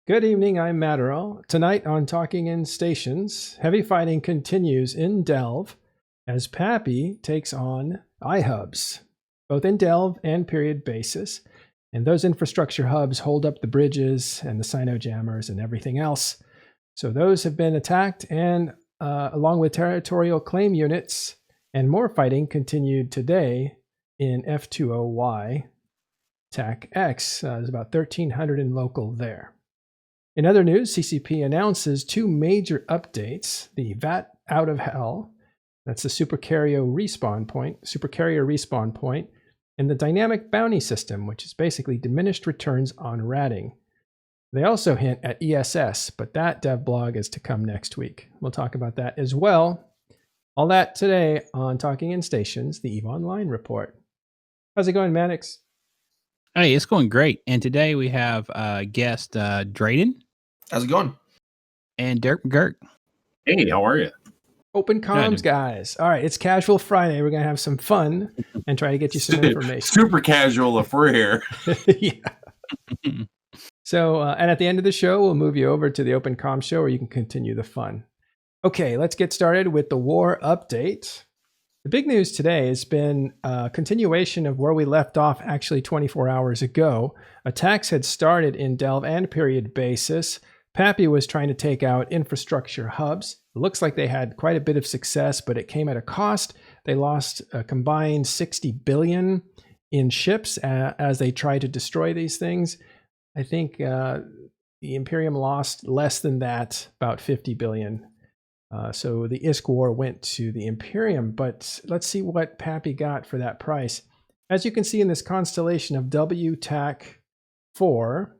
Good evening, I'm Matterall. Tonight on Talking in Stations, heavy fighting continues in Delve as Pappy takes on ihubs, both in Delve and period basis. And those infrastructure hubs hold up the bridges and the Sino-jammers and everything else. So those have been attacked, and along with territorial claim units, and more fighting continued today in F20Y. TAC X. There's about 1,300 in local there. In other news, CCP announces two major updates: the VAT Out of Hell, that's the supercarrier respawn point, and the dynamic bounty system, which is basically diminished returns on ratting. They also hint at ESS, but that dev blog is to come next week. We'll talk about that as well. All that today on Talking in Stations, the EVE Online report. How's it going, Maddox? Hey, it's going great. And today we have guest Dreydan. How's it going? And Dirk MacGirk. Hey, how are you? Open comms, guys. All right, it's Casual Friday. We're going to have some fun and try to get you some information. Super casual if we're here. Yeah. So, and at the end of the show, we'll move you over to the Open Comms show where you can continue the fun. Okay, let's get started with the war update. The big news today has been a continuation of where we left off actually 24 hours ago. Attacks had started in Delve and period basis. Pappy was trying to take out infrastructure hubs. It looks like they had quite a bit of success, but it came at a cost. They lost a combined 60 billion in ships as they tried to destroy these things. I think the Imperium lost less than that, about 50 billion. So the ISK war went to the Imperium, but let's see what Pappy got for that price. As you can see in this constellation of WTAC 4,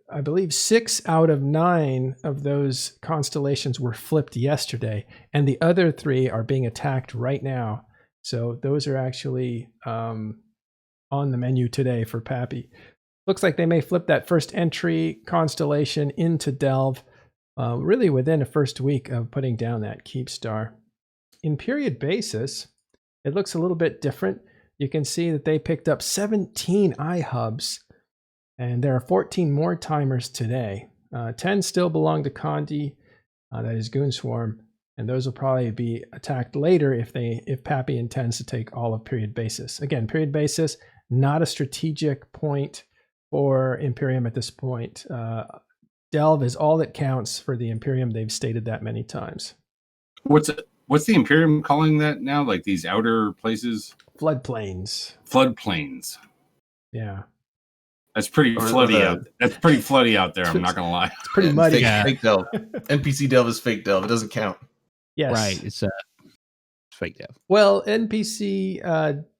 I believe 6 out of 9 of those constellations were flipped yesterday, and the other 3 are being attacked right now. So those are actually on the menu today for Pappy. Looks like they may flip that first entry constellation into Delve really within the first week of putting down that Keep Star. In period basis, it looks a little bit different. You can see that they picked up 17 ihubs, and there are 14 more timers today. 10 still belong to Condi, that is Goon Swarm, and those will probably be attacked later if Pappy intends to take all of period basis. Again, period basis, not a strategic point for Imperium at this point. Delve is all that counts for the Imperium. They've stated that many times. What's the Imperium calling that now? Like these outer places? Floodplains. Floodplains. Yeah. That's pretty floody out. That's pretty floody out there. I'm not gonna lie. It's pretty muddy. Fake Delve. NPC Delve is fake Delve. It doesn't count. Yes. Right. It's fake Delve. Well, NPC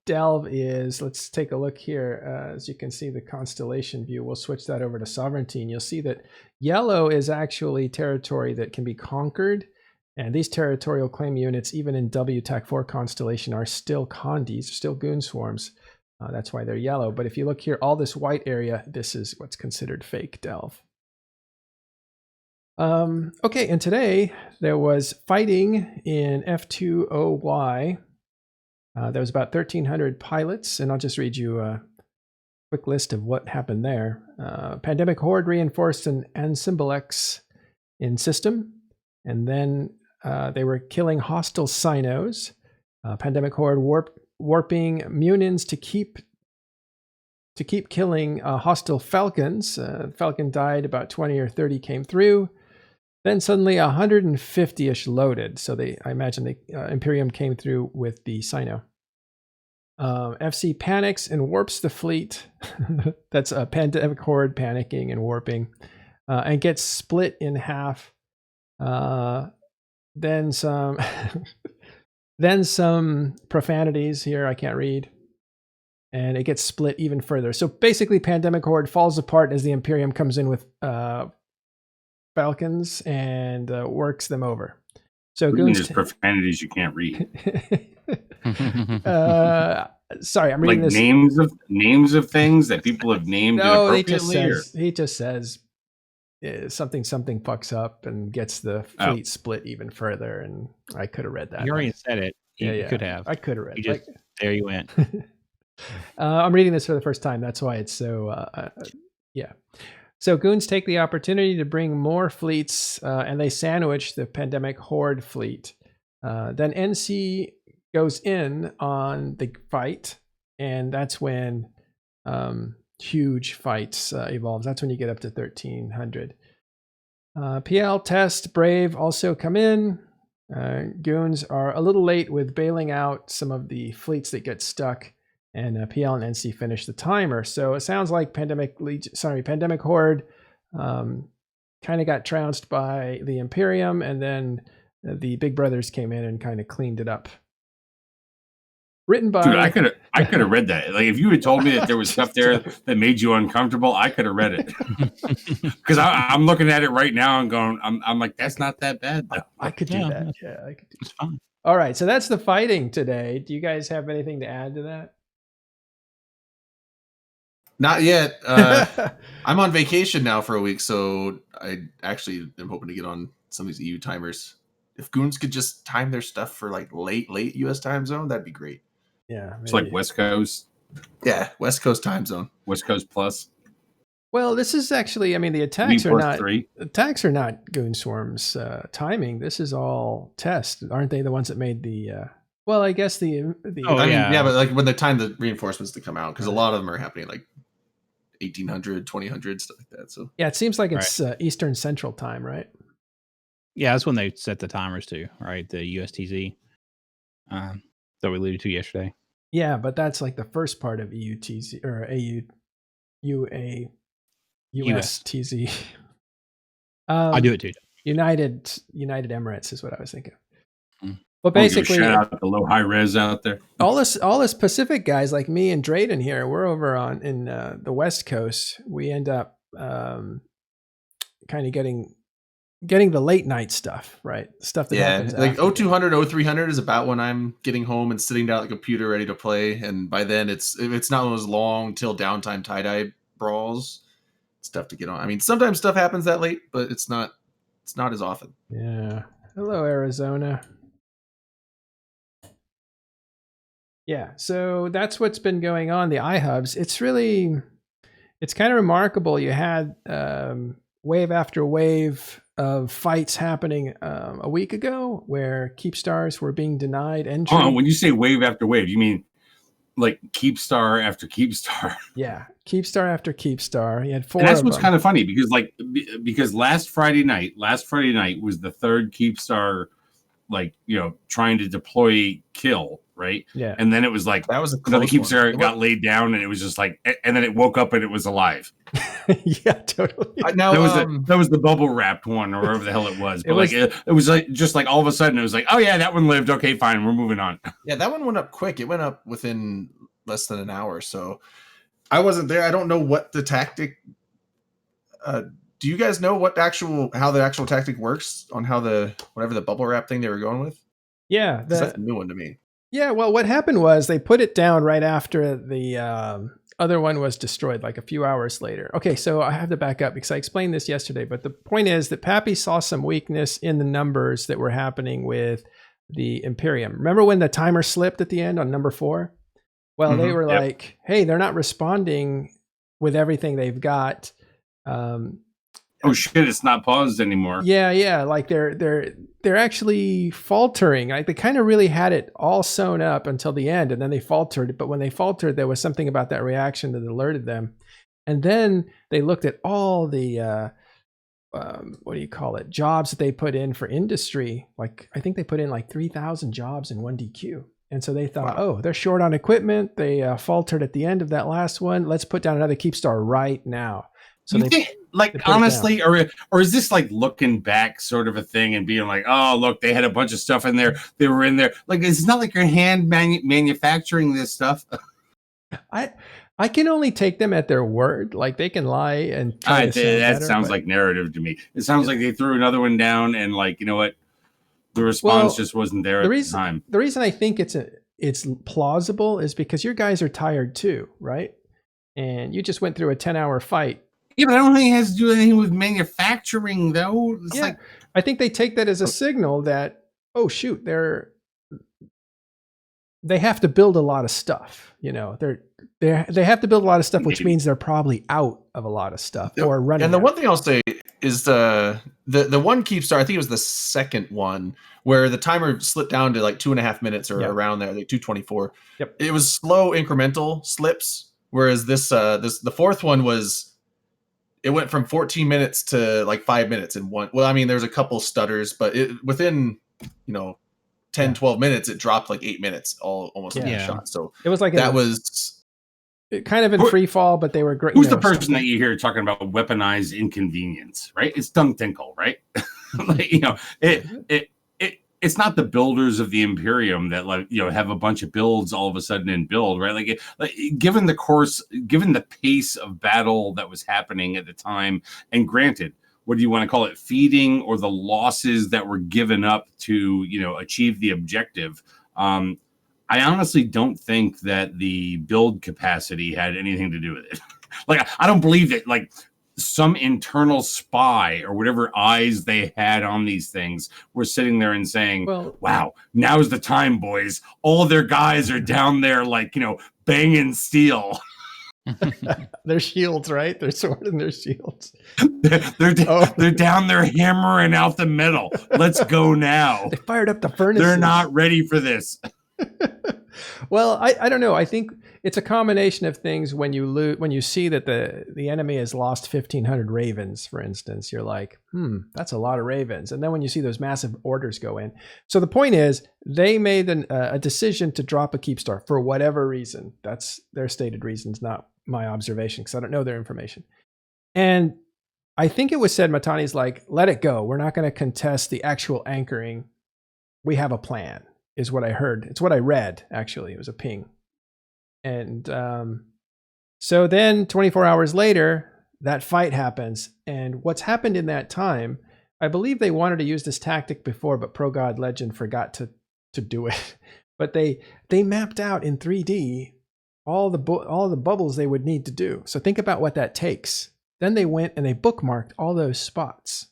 Delve is, let's take a look here. As you can see, the constellation view, we'll switch that over to sovereignty, and you'll see that yellow is actually territory that can be conquered. And these territorial claim units, even in WTAC4 constellation, are still Condis, still Goon Swarms. That's why they're yellow. But if you look here, all this white area, this is what's considered fake Delve. Okay, and today there was fighting in F20Y. There was about 1,300 pilots, and I'll just read you a quick list of what happened there. Pandemic Horde reinforced an Symbol-X in system, and then they were killing hostile Sinos. Pandemic Horde warping Munins to keep killing hostile Falcons. Falcon died, about 20 or 30 came through. Then suddenly 150-ish loaded. So I imagine the Imperium came through with the Sino. FC panics and warps the fleet. That's a Pandemic Horde panicking and warping. And gets split in half. Then some then some profanities here I can't read. And it gets split even further. So basically Pandemic Horde falls apart as the Imperium comes in with Falcons and works them over. So there's profanities you can't read. Sorry, I'm reading like this. names of things that people have named inappropriately. He just says something fucks up and gets the fleet split even further. And I could have read that. You already said it. You could have. I could have read. There you went. I'm reading this for the first time. That's why it's so. Yeah. So goons take the opportunity to bring more fleets, and they sandwich the pandemic horde fleet. Then NC goes in on the fight, and that's when huge fights evolves. That's when you get up to 1,300. PL, Test, Brave also come in. Goons are a little late with bailing out some of the fleets that get stuck, and PL and NC finish the timer. So it sounds like Pandemic Horde kind of got trounced by the Imperium, and then the Big Brothers came in and kind of cleaned it up. Written by... Dude, I could have read that. Like, if you had told me that there was stuff there that made you uncomfortable, I could have read it. Because I'm looking at it right now and going, I'm like, that's not that bad, though. I could do that. Yeah, I could do. It's fine. All right, so that's the fighting today. Do you guys have anything to add to that? Not yet. I'm on vacation now for a week, so I actually am hoping to get on some of these EU timers. If goons could just time their stuff for like late US time zone, that'd be great. Yeah, maybe. It's like West Coast. Yeah, West Coast time zone. West Coast plus. Well, this is actually, I mean, the attacks are not 3. attacks are not Goon Swarm's timing. This is all Test. Aren't they the ones that made the well, I guess the Oh, I mean, yeah. yeah, but like when they time the reinforcements to come out, because a lot of them are happening like 1800, 2000, stuff like that. So yeah, it seems like it's Eastern Central Time, right? Yeah, that's when they set the timers to, right? The USTZ that we alluded to yesterday. Yeah, but that's like the first part of EUTZ or USTZ. I do it too. United Emirates is what I was thinking. Mm. Well, basically, shout out the low high res out there. all us Pacific guys like me and Dreydan here, we're over in the West Coast. We end up kind of getting the late night stuff, right? Stuff that happens like after. 0200, 0300 is about when I'm getting home and sitting down at the computer ready to play. And by then it's not one of those long till downtime tie-dye brawls. Stuff to get on. I mean, sometimes stuff happens that late, but it's not as often. Yeah. Hello, Arizona. Yeah, so that's what's been going on. The ihubs. It's kind of remarkable. You had wave after wave of fights happening a week ago, where Keepstars were being denied entry. When you say wave after wave, you mean like Keepstar after Keepstar? Yeah, Keepstar after Keepstar. You had 4. And that's what's kind of funny because last Friday night was the third Keepstar, trying to deploy kill, right? Yeah. And then it was like That was a another close Keepstar one. got laid down, and it was just like, and then it woke up and it was alive. Yeah, totally. Now, that was the bubble wrapped one, or whatever the hell it was. But it was like just like all of a sudden it was like, oh yeah, that one lived. Okay, fine, we're moving on. Yeah, that one went up quick. It went up within less than an hour. So I wasn't there. I don't know what the tactic. Do you guys know how the actual tactic works on how whatever the bubble wrap thing they were going with? Yeah, That's a new one to me. Yeah, well, what happened was they put it down right after the other one was destroyed, like a few hours later. Okay, so I have to back up because I explained this yesterday, but the point is that Pappy saw some weakness in the numbers that were happening with the Imperium. Remember when the timer slipped at the end on number 4? Well, they were like, hey, they're not responding with everything they've got. Oh shit, it's not paused anymore. Yeah, like they're actually faltering. Like they kind of really had it all sewn up until the end, and then they faltered. But when they faltered, there was something about that reaction that alerted them. And then they looked at all the jobs that they put in for industry. Like I think they put in like 3,000 jobs in 1DQ. And so they thought, oh, they're short on equipment. They faltered at the end of that last one. Let's put down another Keepstar right now. So honestly, or is this like looking back sort of a thing and being like, oh, look, they had a bunch of stuff in there. They were in there. Like, it's not like you're hand manufacturing this stuff. I can only take them at their word. Like they can lie and try that sounds like narrative to me. It sounds like they threw another one down and like, you know what? The response just wasn't there at the time. The reason I think it's plausible is because your guys are tired too, right? And you just went through a 10-hour fight. Yeah, but I don't think it has to do anything with manufacturing, though. I think they take that as a signal that, oh shoot, they're they have to build a lot of stuff. You know, they have to build a lot of stuff, which means they're probably out of a lot of stuff or running. And the out. one thing I'll say is the one keep star. I think it was the second one where the timer slipped down to like 2.5 minutes or around there, like 2:24. Yep. It was slow incremental slips, whereas the fourth one it went from 14 minutes to like 5 minutes in one. Well, I mean, there's a couple stutters, but within 10, 12 minutes, it dropped like 8 minutes almost in one shot. So it was like was kind of in free fall, but they were great. Who's the person that you hear talking about weaponized inconvenience, right? It's Dung Tinkle, right? It's not the builders of the Imperium that have a bunch of builds all of a sudden in build, right? Given the pace of battle that was happening at the time, and granted, what do you want to call it, feeding or the losses that were given up to achieve the objective? I honestly don't think that the build capacity had anything to do with it. I don't believe that some internal spy or whatever eyes they had on these things were sitting there and saying, wow, now's the time, boys. All their guys are down there banging steel. Their shields, right? Their sword and their shields. They're down there hammering out the metal. Let's go now. They fired up the furnaces. They're not ready for this. Well, I don't know. I think it's a combination of things. When you see that the enemy has lost 1,500 ravens, for instance, you're like, that's a lot of ravens. And then when you see those massive orders go in. So the point is, they made a decision to drop a keep star for whatever reason. That's their stated reasons, not my observation, because I don't know their information. And I think it was said, Matani's like, let it go. We're not going to contest the actual anchoring. We have a plan, is what I heard. It's what I read, actually. It was a ping. And so then 24 hours later, that fight happens. And what's happened in that time, I believe they wanted to use this tactic before, but Pro God Legend forgot to do it. But they mapped out in 3D all the bubbles they would need to do. So think about what that takes. Then they went and they bookmarked all those spots.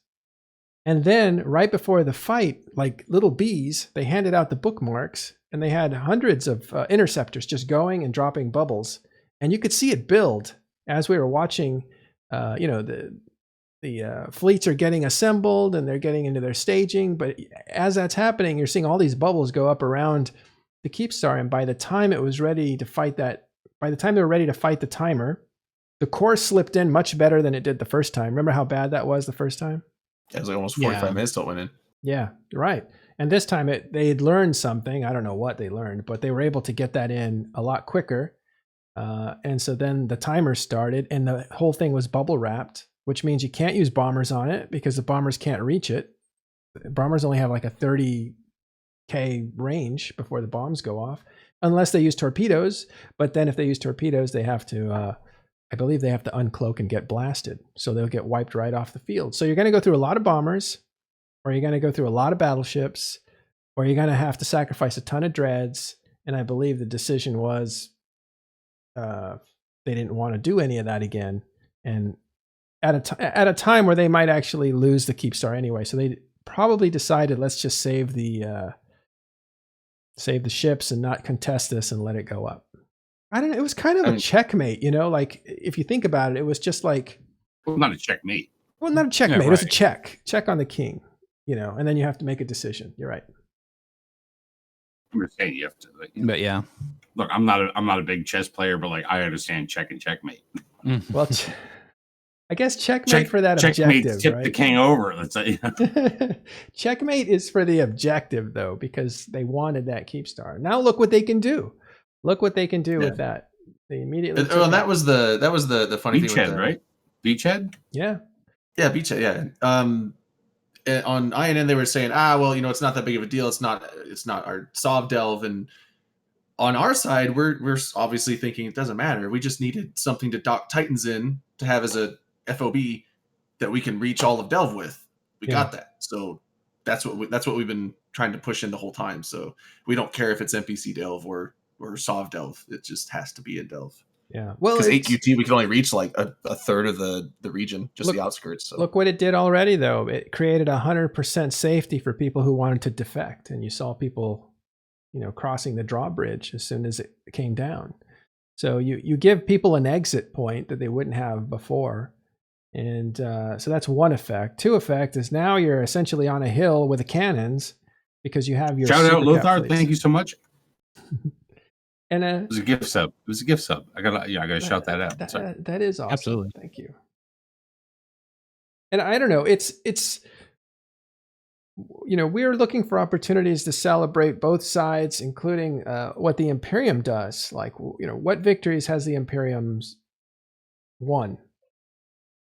And then right before the fight, like little bees, they handed out the bookmarks, and they had hundreds of interceptors just going and dropping bubbles. And you could see it build as we were watching. The fleets are getting assembled and they're getting into their staging. But as that's happening, you're seeing all these bubbles go up around the Keepstar. And by the time it was ready to fight by the time they were ready to fight the timer, the core slipped in much better than it did the first time. Remember how bad that was the first time? It was like almost 45 minutes till it went in. Yeah, right. And this time they had learned something. I don't know what they learned, but they were able to get that in a lot quicker. And so then the timer started and the whole thing was bubble wrapped, which means you can't use bombers on it because the bombers can't reach it. Bombers only have like a 30K range before the bombs go off, unless they use torpedoes. But then if they use torpedoes, they have to, I believe they have to uncloak and get blasted. So they'll get wiped right off the field. So you're going to go through a lot of bombers, or you're going to go through a lot of battleships, or you're going to have to sacrifice a ton of dreads. And I believe the decision was they didn't want to do any of that again. And at a time where they might actually lose the Keepstar anyway. So they probably decided, let's just save the ships and not contest this and let it go up. I don't know. It was kind of a checkmate, like if you think about it, it was just like, well, not a checkmate. Well, not a checkmate. Yeah, right. It was a check on the king, and then you have to make a decision. You're right. I'm just saying you have to. But yeah, look, I'm not a big chess player, but I understand check and checkmate. Well, I guess checkmate for that objective, tip right? the king over. Let's say. Checkmate is for the objective, though, because they wanted that Keepstar. Now look what they can do. Look what they can do with that. They immediately. And that was the funny thing. Beachhead, right? Beachhead. Yeah. Yeah, Beachhead. Yeah. On INN they were saying, it's not that big of a deal. It's not our Sov delve, and on our side we're obviously thinking it doesn't matter. We just needed something to dock Titans in to have as a FOB that we can reach all of delve with. We got that. So that's what we've been trying to push in the whole time. So we don't care if it's NPC delve or Sov delve. It just has to be in delve. Yeah. Well, because 8QT we can only reach like a third of the region, just the outskirts. So. Look what it did already, though. It created 100% safety for people who wanted to defect, and you saw people, crossing the drawbridge as soon as it came down. So you give people an exit point that they wouldn't have before. And so that's one effect. Two effect is now you're essentially on a hill with the cannons because you have your shout out Lothar. fleets. Thank you so much. And it was a gift sub. It was a gift sub. I gotta shout that out. That is awesome. Absolutely. Thank you. And I don't know. It's we're looking for opportunities to celebrate both sides, including what the Imperium does. Like, what victories has the Imperium's won?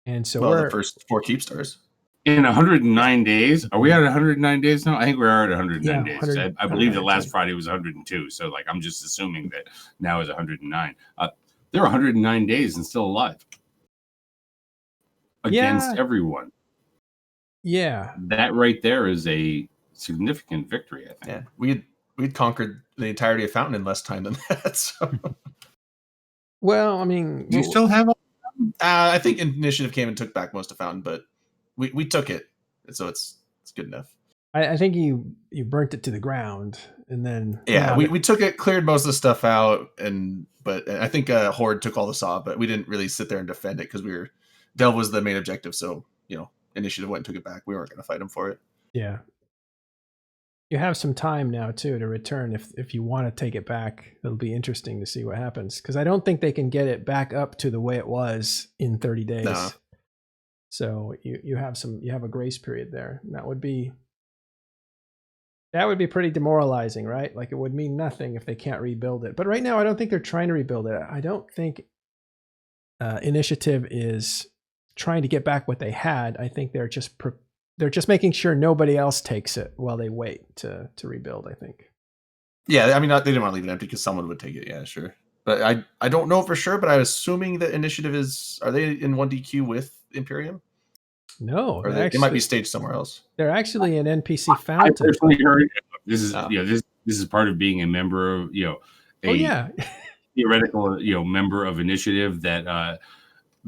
And so the first 4 keep stars. In 109 days. Are we at 109 days now? I think we are at 109 days. I believe that last Friday was 102. So like, I'm just assuming that now is 109. They're 109 days and still alive. Against everyone. Yeah. That right there is a significant victory, I think. Yeah. We'd conquered the entirety of Fountain in less time than that. So. Well, I mean, do you still have all? I think Initiative came and took back most of Fountain, but we took it, so it's good enough. I think you burnt it to the ground, and then we took it, cleared most of the stuff out, but I think Horde took all the saw, but we didn't really sit there and defend it because Delve was the main objective, so Initiative went and took it back. We weren't going to fight them for it. Yeah, you have some time now too to return if you want to take it back. It'll be interesting to see what happens because I don't think they can get it back up to the way it was in 30 days. No. So you have a grace period there. And that would be pretty demoralizing, right? Like it would mean nothing if they can't rebuild it. But right now, I don't think they're trying to rebuild it. I don't think Initiative is trying to get back what they had. I think they're just making sure nobody else takes it while they wait to rebuild, I think. Yeah, I mean, they didn't want to leave it empty because someone would take it. Yeah, sure. But I don't know for sure, but I'm assuming that Initiative are they in 1DQ with Imperium? No. Or they might be staged somewhere else. They're actually an NPC Fountain. I personally heard this is this is part of being a member of theoretical member of Initiative that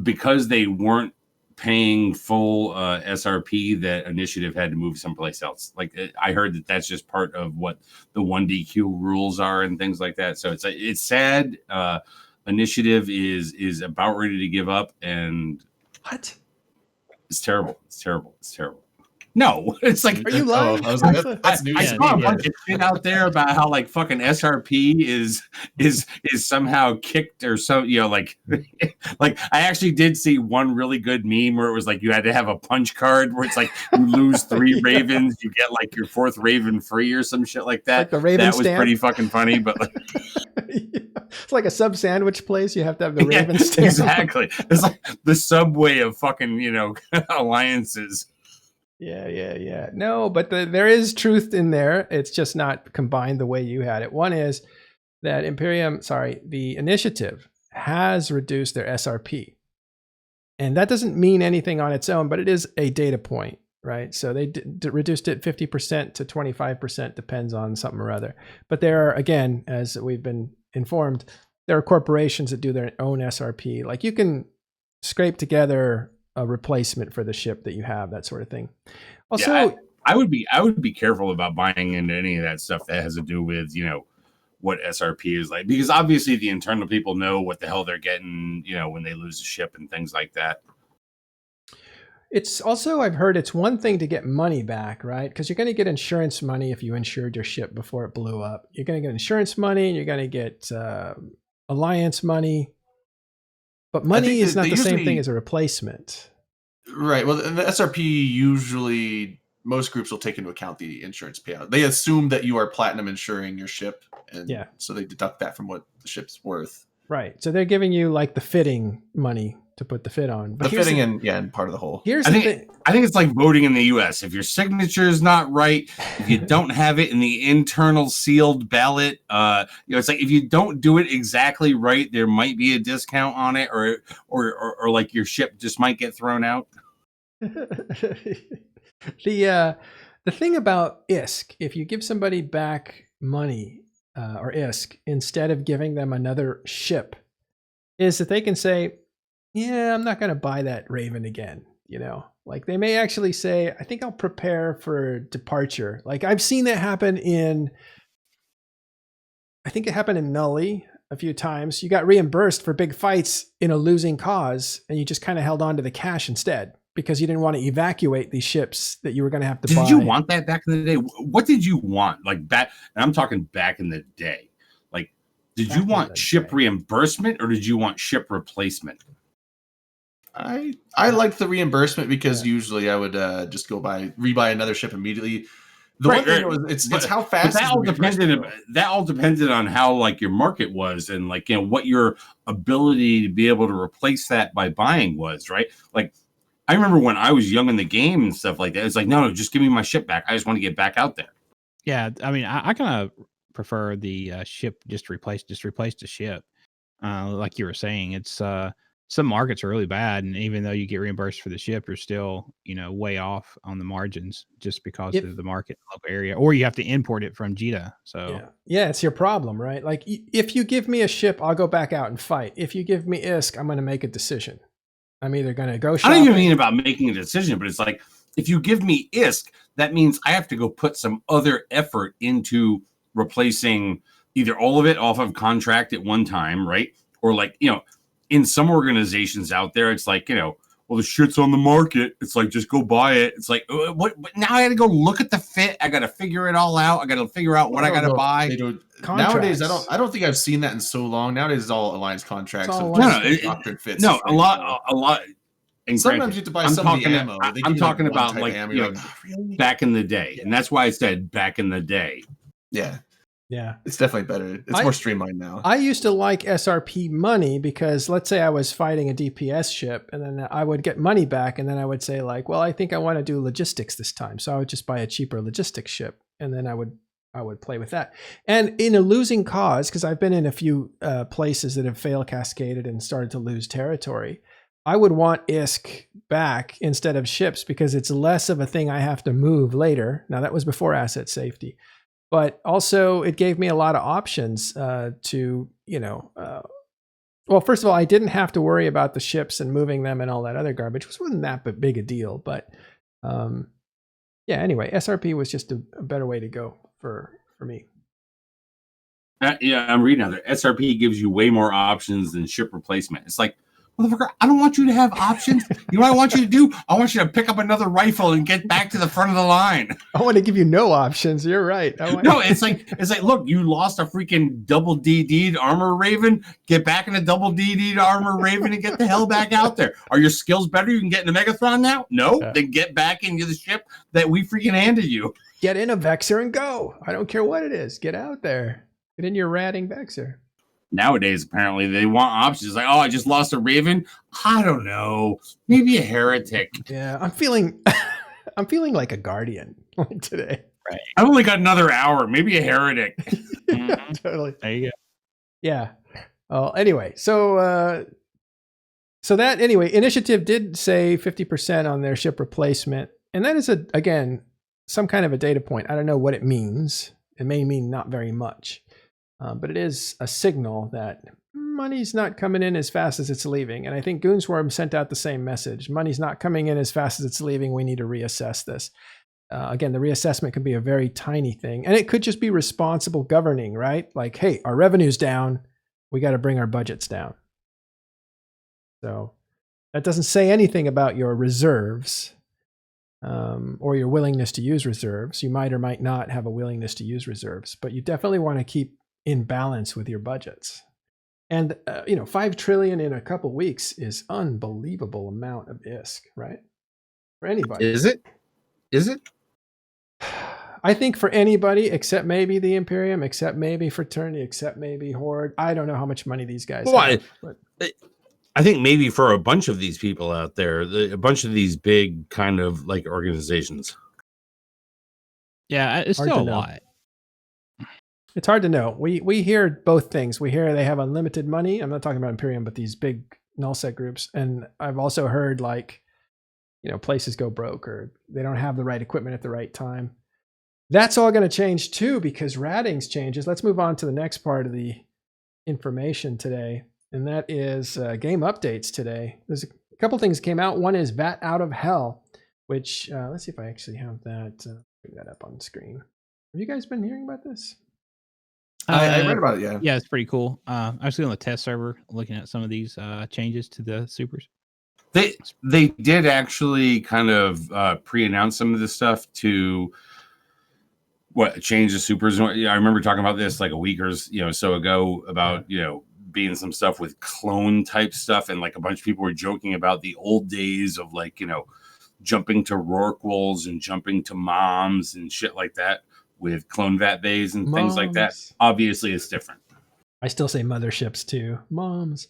because they weren't paying full SRP, that Initiative had to move someplace else. Like I heard that's just part of what the 1DQ rules are and things like that. So it's sad. Initiative is about ready to give up, and what? It's terrible. It's terrible. It's terrible. No, it's like, are you lying? I was like, that's news. I saw a bunch of shit out there about how like fucking SRP is somehow kicked or so, like I actually did see one really good meme where it was like you had to have a punch card where it's like you lose 3 ravens, you get like your 4th raven free or some shit like that. Like the raven that stamp? Was pretty fucking funny, but like it's like a sub sandwich place. You have to have the raven stamp. Exactly. It's like the Subway of fucking alliances. Yeah. No, but there is truth in there. It's just not combined the way you had it. One is that the Initiative has reduced their SRP. And that doesn't mean anything on its own, but it is a data point, right? So they reduced it 50% to 25%, depends on something or other. But there are, again, as we've been informed, there are corporations that do their own SRP. Like you can scrape together a replacement for the ship that you have, that sort of thing. Also, I would be careful about buying into any of that stuff that has to do with what SRP is like, because obviously the internal people know what the hell they're getting when they lose a ship and things like that. It's also, I've heard it's one thing to get money back, right? Because you're going to get insurance money if you insured your ship before it blew up. You're going to get insurance money, and you're going to get alliance money. But money is not the same thing as a replacement. Right. Well, in the SRP, usually most groups will take into account the insurance payout. They assume that you are platinum insuring your ship, and so they deduct that from what the ship's worth. Right. So they're giving you like the fitting money to put the fit on. But the fitting and part of the whole. I think it's like voting in the U.S. If your signature is not right, if you don't have it in the internal sealed ballot, it's like if you don't do it exactly right, there might be a discount on it, or like your ship just might get thrown out. The thing about ISK, if you give somebody back money or ISK instead of giving them another ship, is that they can say, yeah, I'm not going to buy that Raven again. Like they may actually say, I think I'll prepare for departure. Like I've seen that happen in I think it happened in Nully a few times. You got reimbursed for big fights in a losing cause, and you just kind of held on to the cash instead because you didn't want to evacuate these ships that you were going to have to buy. Did you want that back in the day? What did you want? Like back, and I'm talking back in the day. Like, did you want ship reimbursement or did you want ship replacement? I liked the reimbursement because usually I would just go rebuy another ship immediately. The one thing was it's how fast that all depended on how like your market was and like what your ability to be able to replace that by buying was, right? Like I remember when I was young in the game and stuff like that. It's like no, just give me my ship back. I just want to get back out there. Yeah, I mean, I kind of prefer the ship just replace the ship. Like you were saying, it's some markets are really bad, and even though you get reimbursed for the ship, you're still way off on the margins just because of the market local area, or you have to import it from Jeddah. So yeah, it's your problem, right? Like if you give me a ship, I'll go back out and fight. If you give me ISK, I'm going to make a decision. I'm either going to go shopping. I don't even mean about making a decision, but it's like if you give me ISK, that means I have to go put some other effort into replacing either all of it off of contract at one time, right? Or like in some organizations out there, it's like, well, the shit's on the market. It's like, just go buy it. It's like, what? Now I got to go look at the fit. I got to figure it all out. I got to figure out what I got to buy. Nowadays, I don't think I've seen that in so long. Nowadays, it's all alliance contracts. A lot. And sometimes you have to buy some of the ammo. I'm talking about like, really? Back in the day. And that's why I said back in the day. Yeah. Yeah, it's definitely better. It's more streamlined now. I used to like SRP money because let's say I was fighting a DPS ship and then I would get money back and then I would say like, well, I think I want to do logistics this time. So I would just buy a cheaper logistics ship and then I would play with that. And in a losing cause, because I've been in a few places that have fail cascaded and started to lose territory, I would want ISK back instead of ships because it's less of a thing I have to move later. Now that was before asset safety. But also, it gave me a lot of options well, first of all, I didn't have to worry about the ships and moving them and all that other garbage, which wasn't that big a deal. But anyway, SRP was just a better way to go for me. I'm reading out there. SRP gives you way more options than ship replacement. It's like, motherfucker, I don't want you to have options. You know what I want you to do? I want you to pick up another rifle and get back to the front of the line. I want to give you no options. You're right. No, it's like, look, you lost a freaking double DD'd armor raven. Get back in a double DD'd armor raven and get the hell back out there. Are your skills better? You can get in the Megathron now? No? Yeah. Then get back into the ship that we freaking handed you. Get in a Vexer and go. I don't care what it is. Get out there. Get in your ratting Vexer. Nowadays, apparently, they want options. Like, oh, I just lost a Raven. I don't know. Maybe a heretic. Yeah, I'm feeling like a guardian today. Right. I've only got another hour. Maybe a heretic. Yeah, totally. There you go. Yeah. Well, anyway, so Initiative did say 50% on their ship replacement, and that is again some kind of a data point. I don't know what it means. It may mean not very much. But it is a signal that money's not coming in as fast as it's leaving. And I think Goonsworm sent out the same message. Money's not coming in as fast as it's leaving. We need to reassess this. Again, the reassessment could be a very tiny thing. And it could just be responsible governing, right? Like, hey, our revenue's down. We got to bring our budgets down. So that doesn't say anything about your reserves or your willingness to use reserves. You might or might not have a willingness to use reserves, but you definitely want to keep in balance with your budgets. And 5 trillion in a couple weeks is unbelievable amount of ISK, right? For anybody. Is it? I think for anybody except maybe the Imperium, except maybe Fraternity, except maybe Horde. I don't know how much money these guys have. I think maybe for a bunch of these people out there, a bunch of these big kind of like organizations. Yeah, it's still a lot. It's hard to know. We hear both things. We hear they have unlimited money. I'm not talking about Imperium, but these big nullsec groups. And I've also heard places go broke or they don't have the right equipment at the right time. That's all going to change too because ratings changes. Let's move on to the next part of the information today. And that is game updates today. There's a couple things came out. One is VAT Out of Hell, which let's see if I actually have that. Bring that up on the screen. Have you guys been hearing about this? I read about it. Yeah. Yeah, it's pretty cool. I was on the test server looking at some of these changes to the supers. They did actually kind of pre-announce some of this stuff to change the supers. I remember talking about this like a week or so ago about being some stuff with clone type stuff, and like a bunch of people were joking about the old days of like jumping to Rorquals and jumping to moms and shit like that with clone vat bays and things like that. Obviously, it's different. I still say motherships too. Moms.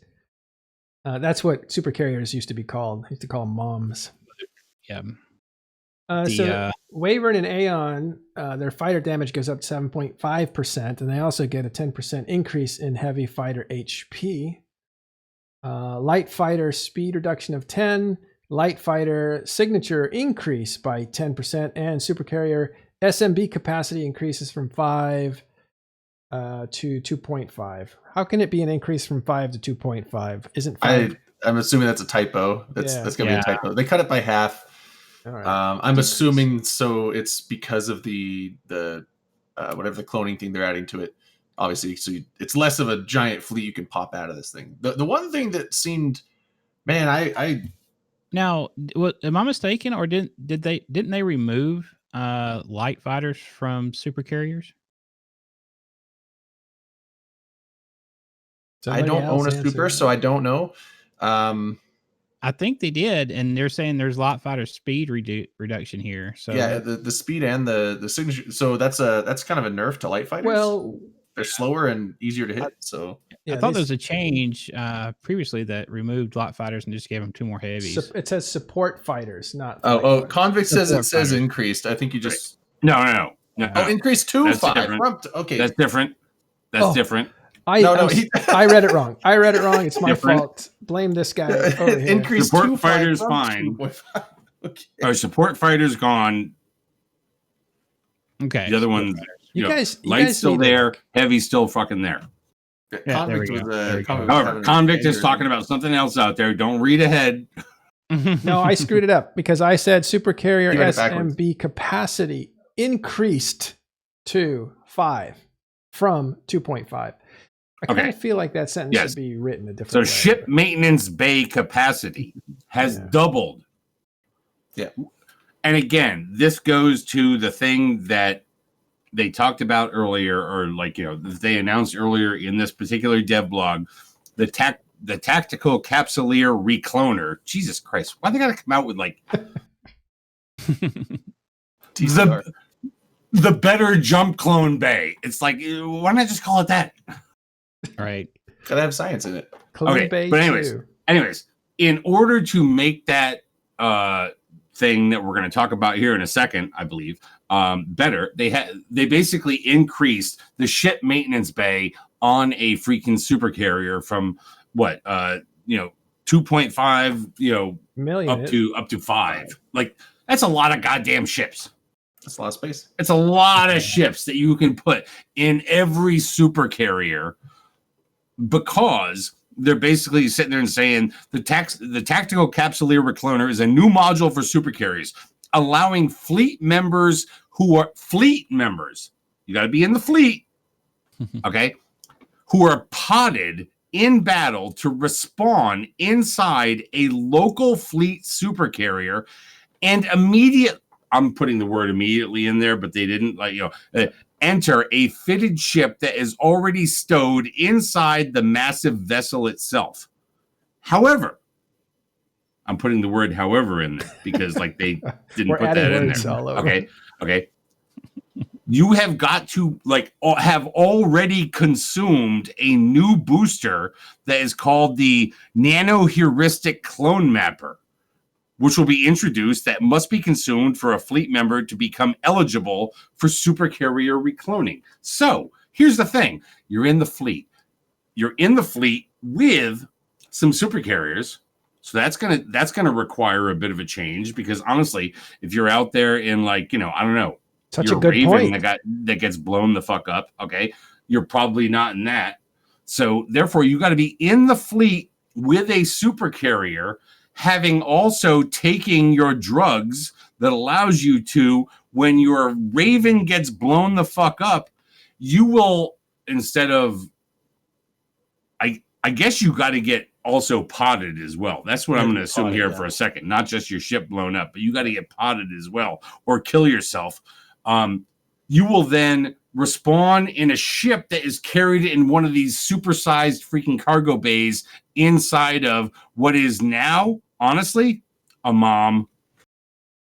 That's what supercarriers used to be called. I used to call them moms. Yeah. So Wyvern and Aeon, their fighter damage goes up 7.5%, and they also get a 10% increase in heavy fighter HP. Light fighter speed reduction of 10, light fighter signature increase by 10%, and supercarrier SMB capacity increases from 5 to 2.5. How can it be an increase from 5 to 2.5? Isn't 5? I'm assuming that's a typo. That's gonna be a typo. They cut it by half. All right. I'm assuming so. It's because of the whatever the cloning thing they're adding to it. Obviously, so it's less of a giant fleet you can pop out of this thing. The one thing that seemed, man, I now, am I mistaken, or didn't they remove light fighters from super carriers? I don't own a super, so I don't know. I think they did, and they're saying there's light fighter speed reduction here. So yeah, the speed and the signature. So that's kind of a nerf to light fighters. Well, they're slower and easier to hit. So I thought there was a change previously that removed light fighters and just gave them 2 more heavies. It says support fighters, not. Convict says it says increased. I think you just no. Oh, increased to 5. Okay, that's different. That's different. I read it wrong. It's my fault. Blame this guy over here. Increased support fighters fine. Okay. Our support fighters gone. Okay. The other one, you guys, light's still there, heavy's still fucking there. Yeah, However, Convict is talking about something else out there. Don't read ahead. No, I screwed it up because I said supercarrier SMB capacity increased to 5 from 2.5. I kind of feel like that sentence should be written a different way. So ship maintenance bay capacity has doubled. Yeah. And again, this goes to the thing that they talked about earlier, or they announced earlier in this particular dev blog, the tactical capsuleer recloner. Jesus Christ, why they gotta come out with the better jump clone bay? It's like, why not just call it that? All right. Gotta have science in it. Clone bay but anyways, in order to make that thing that we're going to talk about here in a second, I believe, better, they basically increased the ship maintenance bay on a freaking supercarrier from 2.5 million up to 5. Like, that's a lot of goddamn ships. That's a lot of space. It's a lot of ships that you can put in every supercarrier, because they're basically sitting there and saying the tactical capsuleer recloner is a new module for supercarriers, allowing fleet members who are fleet members. You got to be in the fleet, okay? Who are potted in battle to respawn inside a local fleet supercarrier and I'm putting the word immediately in there, but they didn't enter a fitted ship that is already stowed inside the massive vessel itself. However, I'm putting the word "however" in there because they didn't put that in there. Okay. You have got to have already consumed a new booster that is called the Nano Heuristic Clone Mapper, which will be introduced, that must be consumed for a fleet member to become eligible for supercarrier recloning. So here's the thing. You're in the fleet with some supercarriers. So that's gonna require a bit of a change, because honestly, if you're out there in I don't know, such you're a good Raven point that gets blown the fuck up, okay? You're probably not in that. So therefore, you got to be in the fleet with a supercarrier, having also taking your drugs that allows you to, when your Raven gets blown the fuck up, you will I guess you got to get also potted as well. That's what I'm going to assume potted, here yeah. for a second. Not just your ship blown up, but you got to get potted as well, or kill yourself. You will then respawn in a ship that is carried in one of these supersized freaking cargo bays inside of what is now, honestly, a mom.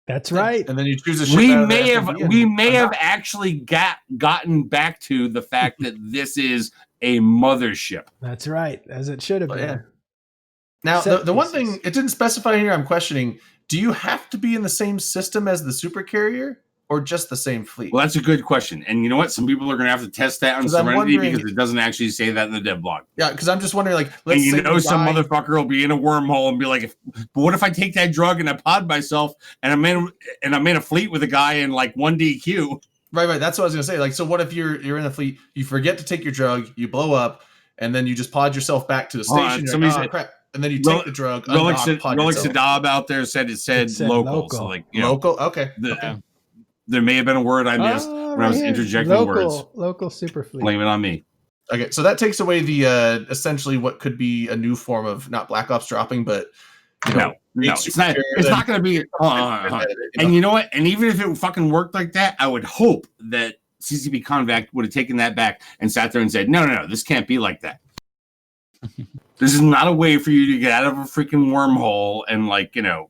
That's right. And then you choose a ship. We out of the may have FMV we and may have undock. actually gotten back to the fact that this is a mothership. That's right, as it should have Oh, been. yeah. Now, Set the one pieces. thing, it didn't specify here, I'm questioning, do you have to be in the same system as the supercarrier or just the same fleet? Well, that's a good question. And you know what? Some people are going to have to test that on 'Cause I'm Serenity wondering- because it doesn't actually say that in the dev blog. Yeah, because I'm just wondering, like, And let's you say know you some die- motherfucker will be in a wormhole and be like, but what if I take that drug and I pod myself and I'm in a fleet with a guy in like 1DQ? Right. That's what I was gonna say. Like, so what if you're in the fleet, you forget to take your drug, you blow up, and then you just pod yourself back to the Hold on, station. You're somebody like, said- crap. And then you take the drug, Relic undock, pod yourself. Sadab out there said it said local. So like, you know, Local? Okay. there may have been a word I missed when I was here. interjecting words. Local super fleet. Blame it on me. Okay, so that takes away the essentially what could be a new form of not Black Ops dropping, but you know, No, it's not. It's not going to be. And you know what? And even if it fucking worked like that, I would hope that CCP Convac would have taken that back and sat there and said, no, this can't be like that. This is not a way for you to get out of a freaking wormhole and like, you know,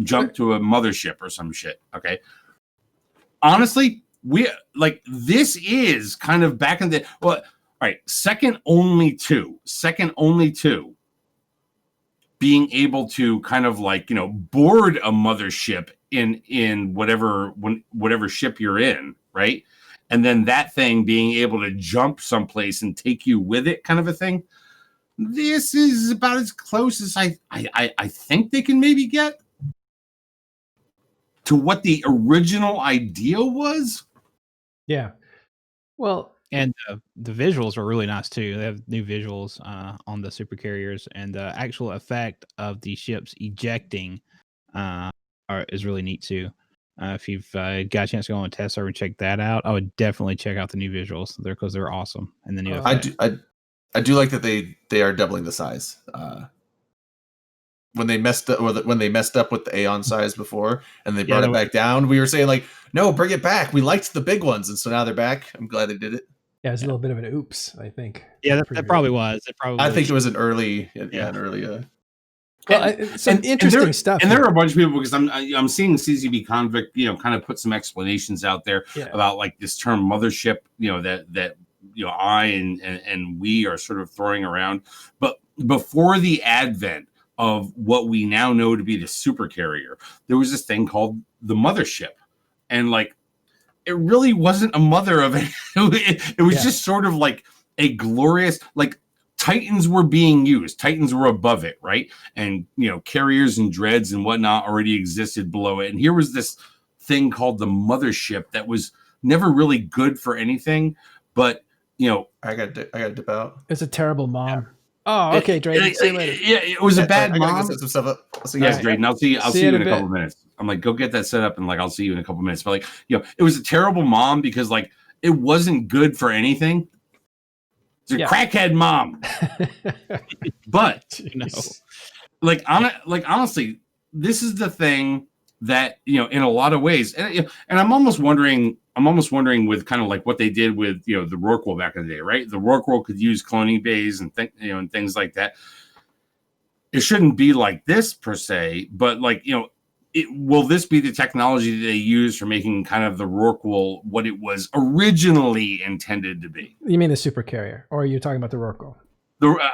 jump to a mothership or some shit. Okay. Honestly, this is kind of back in the, well, all right. Second only to being able to kind of like, you know, board a mothership in whatever ship you're in. Right. And then that thing being able to jump someplace and take you with it kind of a thing. This is about as close as I think they can maybe get to what the original idea was. Yeah. Well, and the visuals are really nice too. They have new visuals on the super carriers, and the actual effect of the ships ejecting is really neat too. If you've got a chance to go on a test server and check that out, I would definitely check out the new visuals there because they're awesome. And the new I do like that they are doubling the size. When they messed up with the Aeon size before and they brought it back down, we were saying like, no, bring it back. We liked the big ones, and so now they're back. I'm glad they did it. Yeah, it's a little bit of an oops, I think. Yeah, that probably was. I think it was an early. Some interesting stuff. And there are a bunch of people because I'm seeing CCB Convict, you know, kind of put some explanations out there about like this term mothership, you know, that you know I and we are sort of throwing around, but before the advent of what we now know to be the super carrier, there was this thing called the mothership, and like it really wasn't a mother of it. It was just sort of like a glorious, like Titans were being used. Titans were above it, right? And you know, carriers and dreads and whatnot already existed below it. And here was this thing called the mothership that was never really good for anything, but you know, I got to dip out. It's a terrible mom. Yeah. Oh, okay, Dreydan. See you later. Yeah, it was a bad mom. I gotta set some stuff up. I'll see you guys, Dreydan. I'll see you in a couple minutes. I'm like, go get that set up, and like, I'll see you in a couple minutes. But like, you know, it was a terrible mom because like it wasn't good for anything. It's a crackhead mom. But like honestly, this is the thing that you know, in a lot of ways, and I'm almost wondering with kind of like what they did with, you know, the Rorqual back in the day, right? The Rorqual could use cloning bays and and things like that. It shouldn't be like this per se, but like, you know, will this be the technology that they use for making kind of the Rorqual what it was originally intended to be? You mean the super carrier, or are you talking about the Rorqual?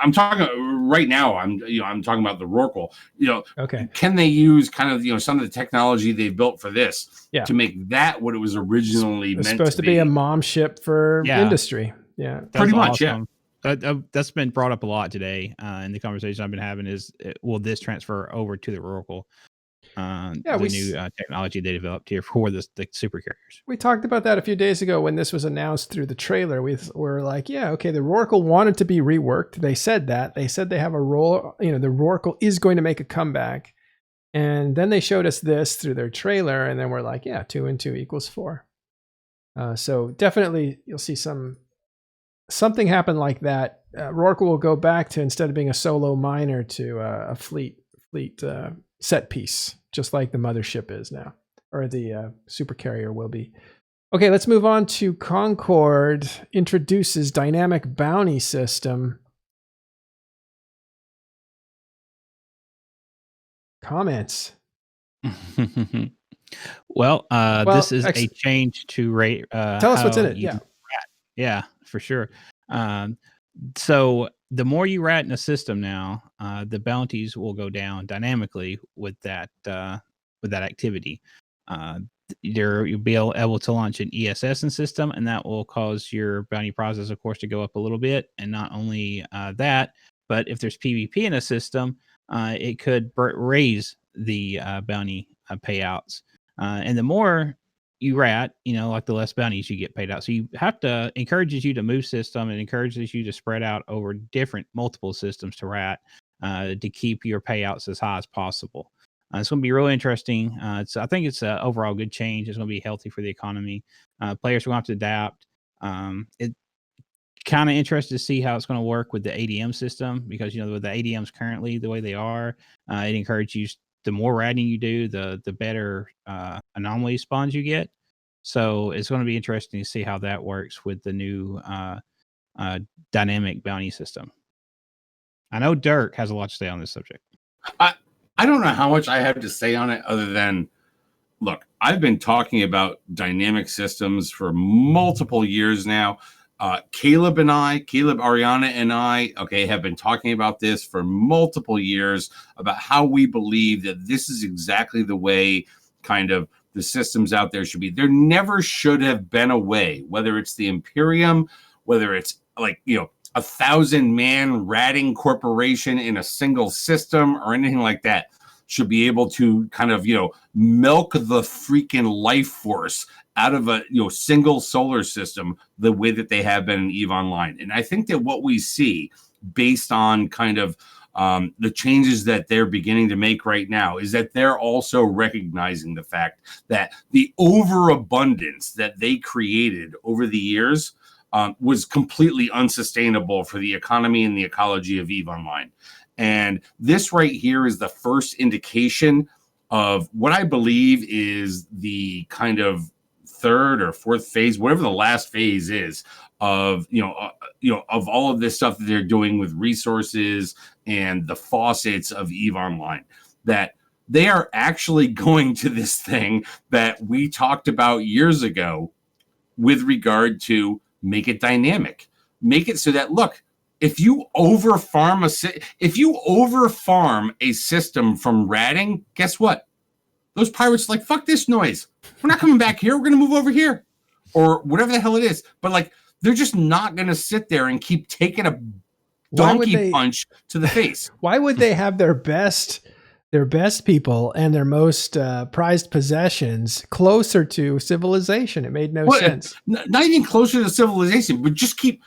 I'm talking right now. I'm talking about the Rorqual. You know, okay. Can they use kind of, you know, some of the technology they've built for this to make that what it was originally meant to be? It's supposed to be a mom ship for industry. Yeah, pretty much. Awesome. Yeah, that's been brought up a lot today in the conversation I've been having. Is will this transfer over to the Rorqual? The new technology they developed here for the super carriers. We talked about that a few days ago when this was announced through the trailer. We were like, yeah, okay, the Rorqual wanted to be reworked. They said that. They said they have a role, you know, the Rorqual is going to make a comeback. And then they showed us this through their trailer, and then we're like, yeah, 2 and 2 equals 4. So definitely you'll see some something happened like that, Rourke will go back to, instead of being a solo miner, to a fleet set piece, just like the mothership is now, or the supercarrier will be. Okay, let's move on to Concord. Introduces dynamic bounty system. Comments? Well, this is a change to rate. Tell us what's in it. Yeah, for sure. So the more you rat in a system now, the bounties will go down dynamically with that activity. You'll be able to launch an ESS in system, and that will cause your bounty process, of course, to go up a little bit. And not only that, but if there's PvP in a system, it could raise the bounty payouts. And the more you rat, like the less bounties you get paid out. So you have to encourages you to move system and encourages you to spread out over multiple systems to rat to keep your payouts as high as possible. It's going to be really interesting. I think it's an overall good change. It's going to be healthy for the economy. Players will have to adapt. It kind of interested to see how it's going to work with the ADM system, because with the ADMs currently the way they are, it encourages you. The more ratting you do, the better anomaly spawns you get. So it's going to be interesting to see how that works with the new dynamic bounty system. I know Dirk has a lot to say on this subject. I don't know how much I have to say on it other than, look, I've been talking about dynamic systems for multiple years now. Caleb, Ariana, and I, have been talking about this for multiple years, about how we believe that this is exactly the way kind of the systems out there should be. There never should have been a way, whether it's the Imperium, whether it's 1,000-man ratting corporation in a single system or anything like that, should be able to kind of, milk the freaking life force out of a single solar system the way that they have been in EVE Online. And I think that what we see based on kind of the changes that they're beginning to make right now is that they're also recognizing the fact that the overabundance that they created over the years was completely unsustainable for the economy and the ecology of EVE Online. And this right here is the first indication of what I believe is the kind of third or fourth phase, whatever the last phase is of, of all of this stuff that they're doing with resources and the faucets of EVE Online, that they are actually going to this thing that we talked about years ago with regard to make it dynamic, make it so that, look, if you overfarm a system from ratting, guess what? Those pirates are like, fuck this noise. We're not coming back here. We're going to move over here, or whatever the hell it is. But they're just not going to sit there and keep taking a donkey punch to the face. Why would they have their best people and their most prized possessions closer to civilization? It made no sense. Not even closer to civilization, but just keep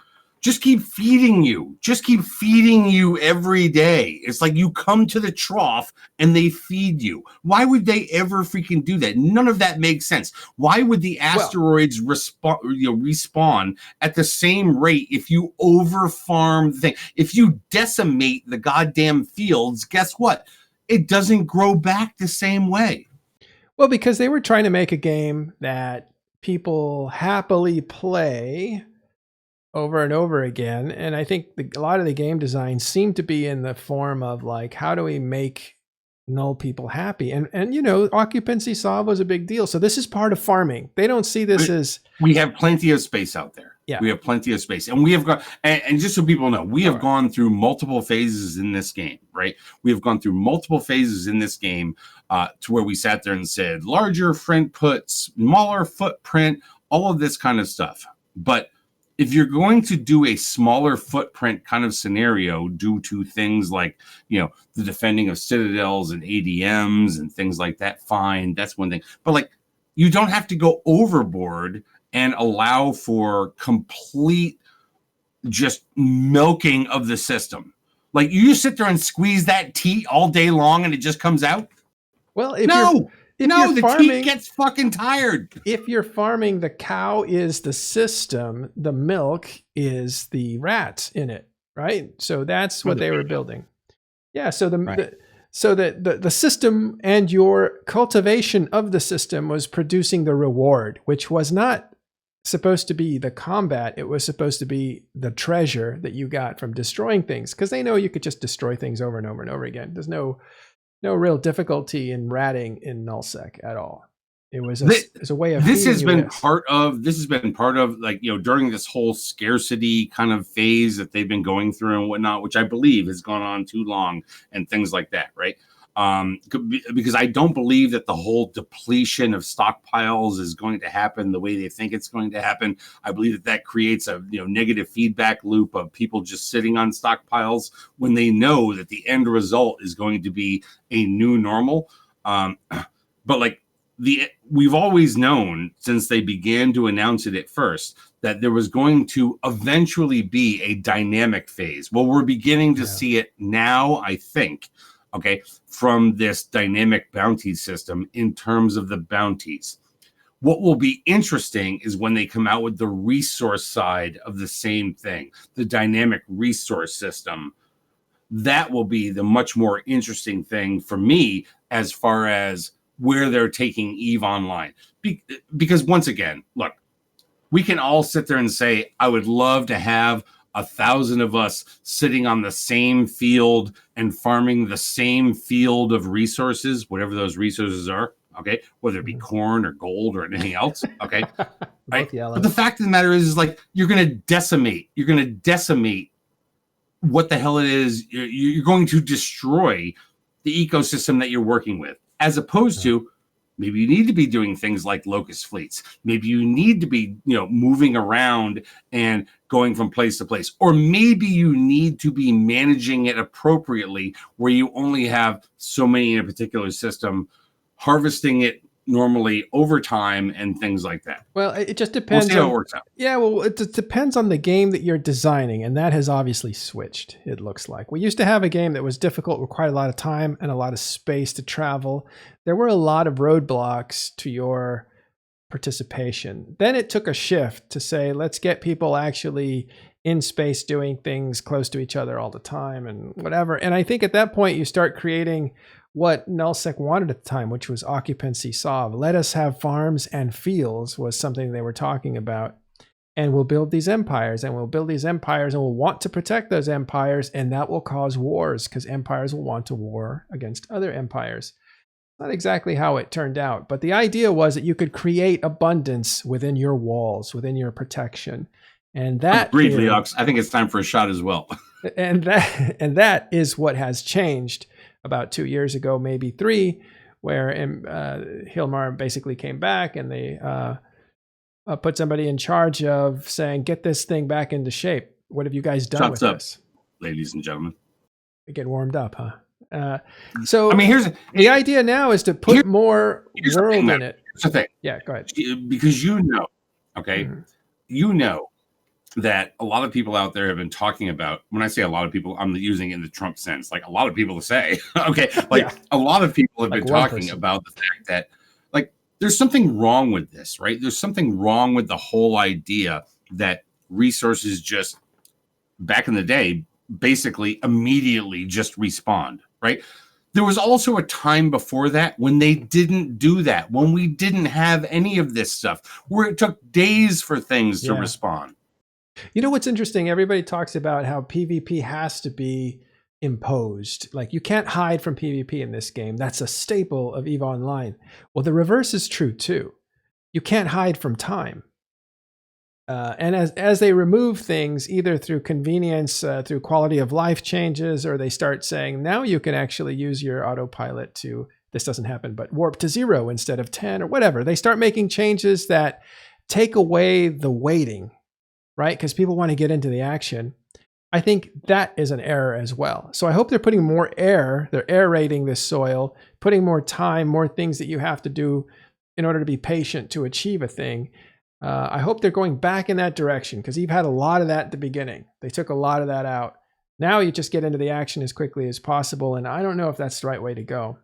feeding you. Just keep feeding you every day. It's like you come to the trough and they feed you. Why would they ever freaking do that? None of that makes sense. Why would the asteroids respawn at the same rate if you overfarm the thing? If you decimate the goddamn fields, guess what? It doesn't grow back the same way. Well, because they were trying to make a game that people happily play over and over again. And I think a lot of the game design seemed to be in the form of how do we make null people happy? And occupancy solve was a big deal. So this is part of farming. They don't see this as... We have plenty of space out there. Yeah. We have plenty of space. And we have gone, and just so people know, we have gone through multiple phases in this game, right? We have gone through multiple phases in this game to where we sat there and said, larger footprint, smaller footprint, all of this kind of stuff. But if you're going to do a smaller footprint kind of scenario due to things like, the defending of citadels and ADMs and things like that, fine, that's one thing. But you don't have to go overboard and allow for complete just milking of the system. You just sit there and squeeze that tea all day long and it just comes out? Well, No, the teat gets fucking tired. If you're farming, the cow is the system, the milk is the rats in it, right? So that's what they were building. Yeah. So the system and your cultivation of the system was producing the reward, which was not supposed to be the combat. It was supposed to be the treasure that you got from destroying things, because they know you could just destroy things over and over and over again. There's no real difficulty in ratting in nullsec at all. It was a way of this has been part of like, you know, during this whole scarcity kind of phase that they've been going through and whatnot, which I believe has gone on too long and things like that, right? Because I don't believe that the whole depletion of stockpiles is going to happen the way they think it's going to happen. I believe that creates a, you know, negative feedback loop of people just sitting on stockpiles when they know that the end result is going to be a new normal. But like we've always known since they began to announce it at first that there was going to eventually be a dynamic phase. Well, we're beginning to see it now, I think. Okay, from this dynamic bounty system in terms of the bounties. What will be interesting is when they come out with the resource side of the same thing, the dynamic resource system. That will be the much more interesting thing for me as far as where they're taking EVE Online. Because once again, look, we can all sit there and say, I would love to have 1,000 of us sitting on the same field and farming the same field of resources, whatever those resources are. Okay. Whether it be corn or gold or anything else. Okay. Right. But the fact of the matter is like, you're going to decimate what the hell it is. You're going to destroy the ecosystem that you're working with, as opposed to maybe you need to be doing things like locust fleets. Maybe you need to be, you know, moving around and going from place to place. Or maybe you need to be managing it appropriately where you only have so many in a particular system, harvesting it normally over time and things like that. Well, it just depends. We'll see how it works out. Yeah, well, it depends on the game that you're designing, and that has obviously switched, it looks like. We used to have a game that was difficult, required a lot of time and a lot of space to travel. There were a lot of roadblocks to your participation. Then it took a shift to say, let's get people actually in space doing things close to each other all the time and whatever. And I think at that point, you start creating what nullsec wanted at the time, which was occupancy solve. Let us have farms and fields was something they were talking about. And we'll build these empires, and we'll want to protect those empires, and that will cause wars because empires will want to war against other empires. Not exactly how it turned out, but the idea was that you could create abundance within your walls, within your protection. And that agreed, Leox. I think it's time for a shot as well. And that is what has changed about 2 years ago, maybe 3, where Hilmar basically came back and they put somebody in charge of saying, get this thing back into shape. What have you guys done with this? Ladies and gentlemen. You get warmed up, huh? So I mean, the idea now is to put more world in it. Here's the thing. Yeah, go ahead. Because you know, okay, you know that a lot of people out there have been talking about, when I say a lot of people, I'm using it in the Trump sense, like a lot of people to say, okay, like a lot of people have been talking about the fact that like there's something wrong with this, right? There's something wrong with the whole idea that resources just back in the day, basically immediately just respawned, right? There was also a time before that when they didn't do that, when we didn't have any of this stuff, where it took days for things to respawn. You know what's interesting? Everybody talks about how PvP has to be imposed. Like you can't hide from PvP in this game. That's a staple of EVE Online. Well, the reverse is true too. You can't hide from time. And as they remove things, either through convenience, through quality of life changes, or they start saying, now you can actually use your autopilot to, this doesn't happen, but warp to 0 instead of 10 or whatever. They start making changes that take away the waiting, right? Because people want to get into the action. I think that is an error as well. So I hope they're putting more air, they're aerating this soil, putting more time, more things that you have to do in order to be patient to achieve a thing. I hope they're going back in that direction because you've had a lot of that at the beginning. They took a lot of that out. Now you just get into the action as quickly as possible. And I don't know if that's the right way to go.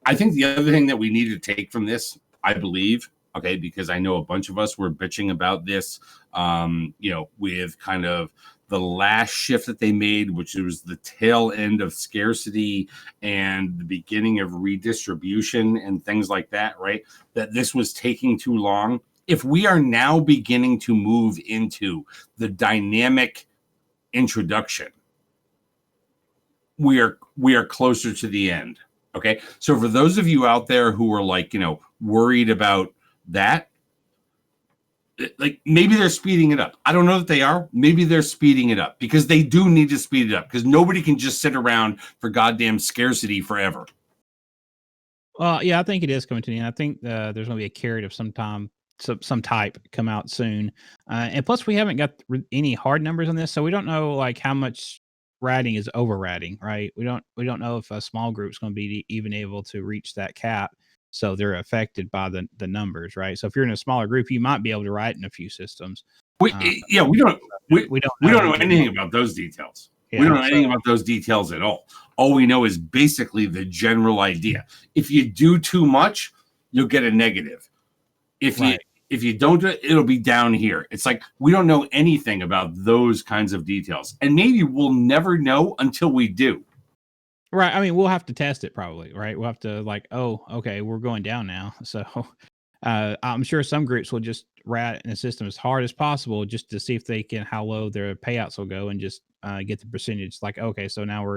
I think the other thing that we need to take from this, I believe, okay, because I know a bunch of us were bitching about this, with kind of the last shift that they made, which was the tail end of scarcity and the beginning of redistribution and things like that, right? That this was taking too long. If we are now beginning to move into the dynamic introduction, we are closer to the end. Okay. So for those of you out there who are like, worried about that, like maybe they're speeding it up. I don't know that they are. Maybe they're speeding it up because they do need to speed it up because nobody can just sit around for goddamn scarcity forever. Well, yeah, I think it is coming to the end. I think there's going to be a carrot of some type come out soon. And plus we haven't got any hard numbers on this. So we don't know like how much ratting is over ratting, right? We don't know if a small group's going to be even able to reach that cap. So they're affected by the numbers, right? So if you're in a smaller group, you might be able to write in a few systems. We don't know anything about those details. Yeah, we don't know anything about those details at all. All we know is basically the general idea. If you do too much, you'll get a negative. If you don't do it, it'll be down here. It's like we don't know anything about those kinds of details. And maybe we'll never know until we do. Right. I mean, we'll have to test it probably, right? We'll have to like, oh, okay, we're going down now. So I'm sure some groups will just rat in the system as hard as possible just to see if they can, how low their payouts will go and just get the percentage. Like, okay, so now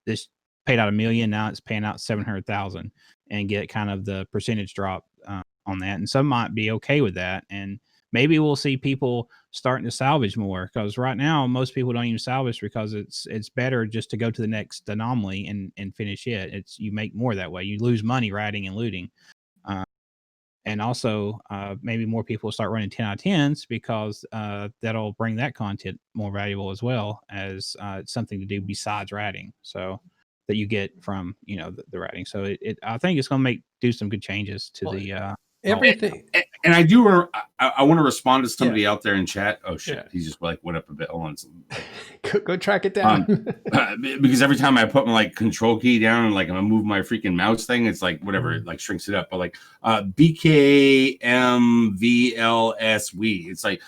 this paid out $1 million. Now it's paying out 700,000 and get kind of the percentage drop on that. And some might be okay with that. And maybe we'll see people starting to salvage more because right now most people don't even salvage because it's better just to go to the next anomaly and finish it. You make more that way. You lose money riding and looting. And also maybe more people start running 10 out of 10s because that'll bring that content more valuable as well as it's something to do besides riding. So that you get from, the riding. So I think it's going to do some good changes to everything. And I want to respond to somebody out there in chat. Oh shit, yeah. He just like went up a bit. Hold on, go track it down. Because every time I put my like control key down and like I'm gonna move my freaking mouse thing, it's like whatever, it like shrinks it up. But like BKMVLSW, it's like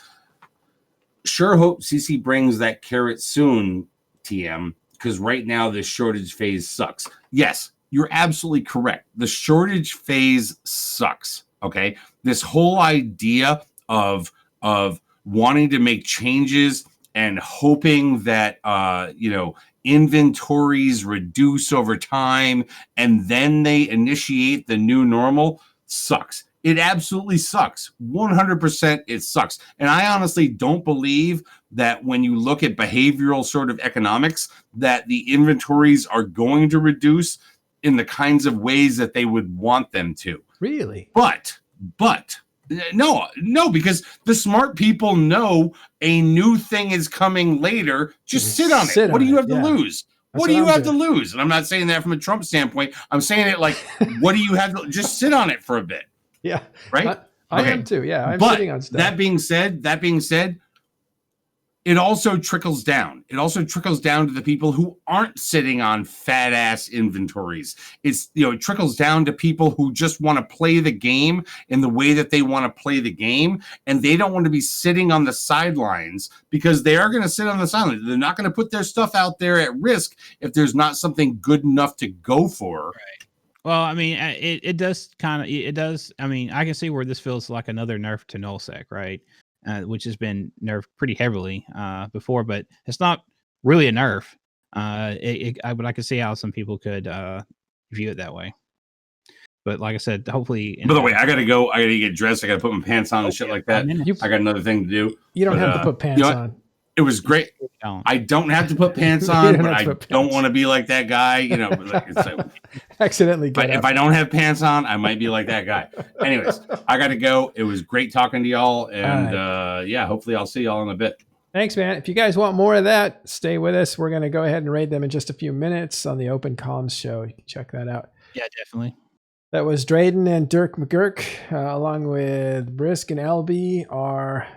sure hope CC brings that carrot soon, TM, because right now this shortage phase sucks. Yes, you're absolutely correct. The shortage phase sucks. Okay, this whole idea of wanting to make changes and hoping that inventories reduce over time and then they initiate the new normal sucks. It absolutely sucks. 100% it sucks. And I honestly don't believe that when you look at behavioral sort of economics that the inventories are going to reduce in the kinds of ways that they would want them to. Really? But no, because the smart people know a new thing is coming later. Just sit on it. What do you have to lose? What do you have to lose? And I'm not saying that from a Trump standpoint. I'm saying it like, what do you have to just sit on it for a bit? Yeah. Right? I am too. Yeah. I'm sitting on stuff. That being said, it also trickles down. It also trickles down to the people who aren't sitting on fat ass inventories. It trickles down to people who just want to play the game in the way that they want to play the game. And they don't want to be sitting on the sidelines because they are going to sit on the sidelines. They're not going to put their stuff out there at risk if there's not something good enough to go for. Right. Well, I mean, it does. I mean, I can see where this feels like another nerf to nullsec, right? Which has been nerfed pretty heavily before, but it's not really a nerf. But I can see how some people could view it that way. But like I said, hopefully. By the way, I gotta go. I gotta get dressed. I gotta put my pants on and shit like that. I got another thing to do. You don't have to put pants on. It was great. I don't have to put pants on, but I don't want to be like that guy. Accidentally. If I don't have pants on, I might be like that guy. Anyways, I got to go. It was great talking to y'all. And hopefully I'll see y'all in a bit. Thanks, man. If you guys want more of that, stay with us. We're going to go ahead and raid them in just a few minutes on the Open Comms show. You can check that out. Yeah, definitely. That was Dreydan and Dirk MacGirk, along with Brisk and LB, are